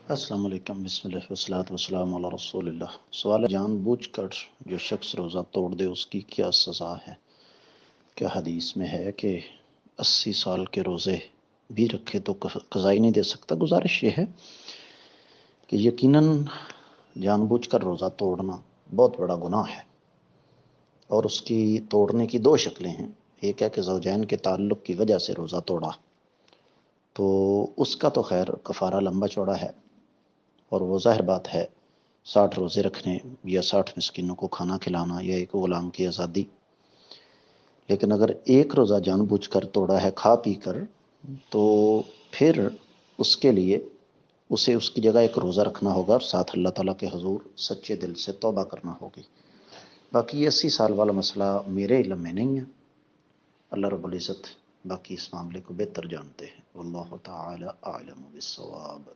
السلام علیکم، بسم اللہ والصلاۃ والسلام علی رسول اللہ۔ سوال ہے، جان بوجھ کر جو شخص روزہ توڑ دے اس کی کیا سزا ہے؟ کیا حدیث میں ہے کہ 80 سال کے روزے بھی رکھے تو قضا ہی نہیں دے سکتا؟ گزارش یہ ہے کہ یقیناً جان بوجھ کر روزہ توڑنا بہت بڑا گناہ ہے، اور اس کی توڑنے کی دو شکلیں ہیں۔ ایک ہے کہ زوجین کے تعلق کی وجہ سے روزہ توڑا تو اس کا تو خیر کفارہ لمبا چوڑا ہے، اور وہ ظاہر بات ہے 60 روزے رکھنے یا 60 مسکینوں کو کھانا کھلانا یا ایک غلام کی آزادی۔ لیکن اگر ایک روزہ جان بوجھ کر توڑا ہے کھا پی کر، تو پھر اس کے لیے اسے اس کی جگہ ایک روزہ رکھنا ہوگا، اور ساتھ اللہ تعالیٰ کے حضور سچے دل سے توبہ کرنا ہوگی۔ باقی یہ 80 سال والا مسئلہ میرے علم میں نہیں ہے، اللہ رب العزت باقی اس معاملے کو بہتر جانتے ہیں۔ واللہ تعالی اعلم بالصواب۔